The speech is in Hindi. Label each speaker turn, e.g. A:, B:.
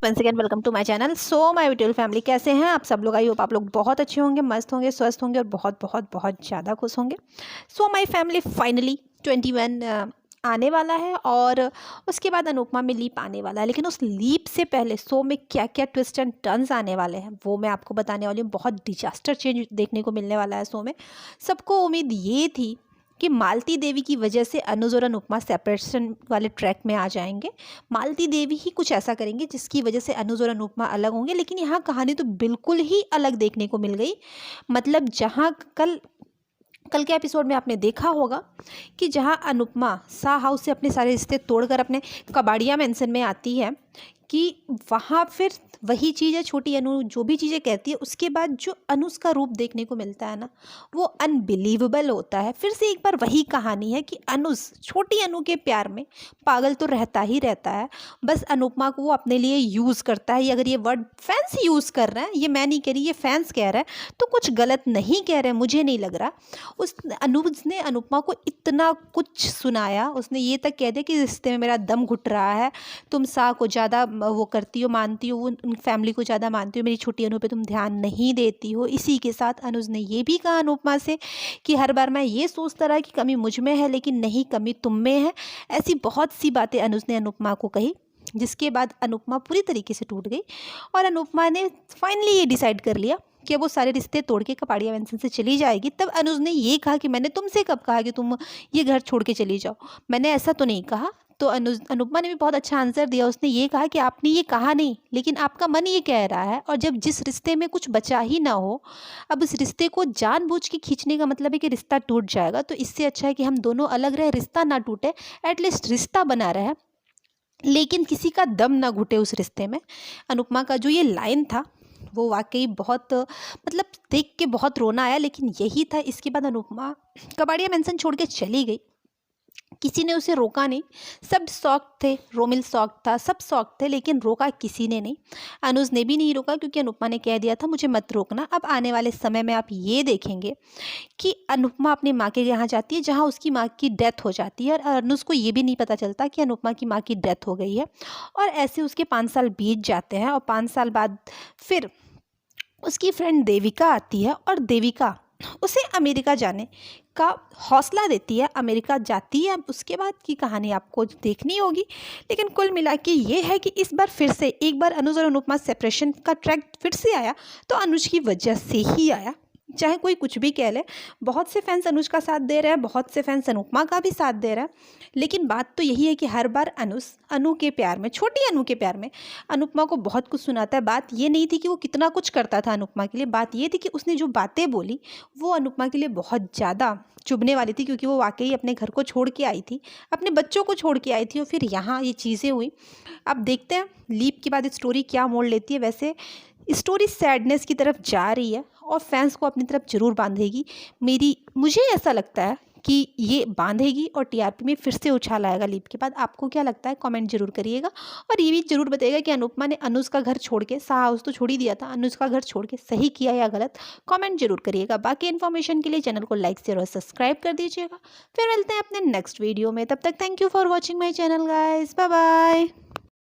A: Once again welcome to my channel. So my beautiful family, कैसे हैं आप सब लोग? आई होप आप लोग बहुत अच्छे होंगे, मस्त होंगे, स्वस्थ होंगे और बहुत बहुत बहुत ज़्यादा खुश होंगे। सो माय फैमिली, फाइनली 21 आने वाला है और उसके बाद अनुपमा में लीप आने वाला है। लेकिन उस लीप से पहले शो में क्या क्या ट्विस्ट एंड टर्न्स आने वाले हैं वो मैं आपको बताने वाली हूँ। बहुत डिजास्टर चेंज देखने को मिलने वाला है शो में। सबको उम्मीद ये थी कि मालती देवी की वजह से अनुज और अनुपमा सेपरेशन वाले ट्रैक में आ जाएंगे। मालती देवी ही कुछ ऐसा करेंगे जिसकी वजह से अनुज और अनुपमा अलग होंगे, लेकिन यहाँ कहानी तो बिल्कुल ही अलग देखने को मिल गई। मतलब जहाँ कल के एपिसोड में आपने देखा होगा कि जहाँ अनुपमा शाह हाउस से अपने सारे रिश्ते तोड़कर अपने कबाड़िया मेंशन में आती है कि वहाँ फिर वही चीज़ है, छोटी अनु जो भी चीज़ें कहती है उसके बाद जो अनुज का रूप देखने को मिलता है ना, वो अनबिलीवेबल होता है। फिर से एक बार वही कहानी है कि अनुज छोटी अनु के प्यार में पागल तो रहता ही रहता है, बस अनुपमा को वो अपने लिए यूज़ करता है। अगर ये वर्ड फैंस यूज़ कर रहे हैं, ये मैं नहीं कह रही, ये फैंस कह रहे हैं, तो कुछ गलत नहीं कह रहे हैं, मुझे नहीं लग रहा। उस अनुज ने अनुपमा को इतना कुछ सुनाया, उसने ये तक कह दिया कि रिश्ते में मेरा दम घुट रहा है, तुम शाह को ज़्यादा वो करती हो, मानती हो, वो फैमिली को ज़्यादा मानती हो, मेरी छोटी अनु पे तुम ध्यान नहीं देती हो। इसी के साथ अनुज ने ये भी कहा अनुपमा से कि हर बार मैं ये सोचता रहा कि कमी मुझ में है, लेकिन नहीं, कमी तुम में है। ऐसी बहुत सी बातें अनुज ने अनुपमा को कही, जिसके बाद अनुपमा पूरी तरीके से टूट गई और अनुपमा ने फाइनली ये डिसाइड कर लिया कि वो सारे रिश्ते तोड़ के कपाड़िया मेंशन से चली जाएगी। तब अनुज ने ये कहा कि मैंने तुमसे कब कहा कि तुम ये घर छोड़ के चली जाओ, मैंने ऐसा तो नहीं कहा। तो अनुपमा ने भी बहुत अच्छा आंसर दिया। उसने ये कहा कि आपने ये कहा नहीं, लेकिन आपका मन ये कह रहा है, और जब जिस रिश्ते में कुछ बचा ही ना हो, अब उस रिश्ते को जानबूझ के खींचने का मतलब है कि रिश्ता टूट जाएगा। तो इससे अच्छा है कि हम दोनों अलग रहे, रिश्ता ना टूटे, एटलीस्ट रिश्ता बना रहे, लेकिन किसी का दम ना घुटे उस रिश्ते में। अनुपमा का जो ये लाइन था वो वाकई बहुत, मतलब देख के बहुत रोना आया, लेकिन यही था। इसके बाद अनुपमा कबाड़िया मेंशन छोड़ के चली गई, किसी ने उसे रोका नहीं। सब शौक थे, रोमिल शौक था, सब शौक थे, लेकिन रोका किसी ने नहीं। अनुज ने भी नहीं रोका, क्योंकि अनुपमा ने कह दिया था मुझे मत रोकना। अब आने वाले समय में आप ये देखेंगे कि अनुपमा अपनी माँ के यहाँ जाती है, जहाँ उसकी माँ की डेथ हो जाती है, और अनुज को ये भी नहीं पता चलता कि अनुपमा की माँ की डेथ हो गई है। और ऐसे उसके 5 साल बीत जाते हैं, और 5 साल बाद फिर उसकी फ्रेंड देविका आती है, और देविका उसे अमेरिका जाने का हौसला देती है। अमेरिका जाती है। अब उसके बाद की कहानी आपको देखनी होगी, लेकिन कुल मिला के ये है कि इस बार फिर से एक बार अनुज और अनुपमा सेपरेशन का ट्रैक फिर से आया, तो अनुज की वजह से ही आया, चाहे कोई कुछ भी कह ले। बहुत से फैंस अनुज का साथ दे रहे हैं, बहुत से फैंस अनुपमा का भी साथ दे रहे हैं, लेकिन बात तो यही है कि हर बार अनु के प्यार में, छोटी अनु के प्यार में अनुपमा को बहुत कुछ सुनाता है। बात ये नहीं थी कि वो कितना कुछ करता था अनुपमा के लिए, बात ये थी कि उसने जो बातें बोली वो अनुपमा के लिए बहुत ज़्यादा चुभने वाली थी, क्योंकि वो वाकई अपने घर को छोड़ के आई थी, अपने बच्चों को छोड़ के आई थी, और फिर यहाँ ये चीज़ें हुई। अब देखते हैं लीप के बाद स्टोरी क्या मोड़ लेती है। वैसे स्टोरी सैडनेस की तरफ जा रही है और फैंस को अपनी तरफ जरूर बांधेगी। मुझे ऐसा लगता है कि ये बांधेगी और टीआरपी में फिर से उछाल आएगा लीप के बाद। आपको क्या लगता है? कमेंट जरूर करिएगा, और ये भी जरूर बताइएगा कि अनुपमा ने अनुज का घर छोड़ के, शाह हाउस तो छोड़ ही दिया था, अनुज का घर छोड़ के सही किया या गलत, कमेंट जरूर करिएगा। बाकी इन्फॉर्मेशन के लिए चैनल को लाइक शेयर और सब्सक्राइब कर दीजिएगा। फिर मिलते हैं अपने नेक्स्ट वीडियो में, तब तक thank you for watching my channel guys, bye bye.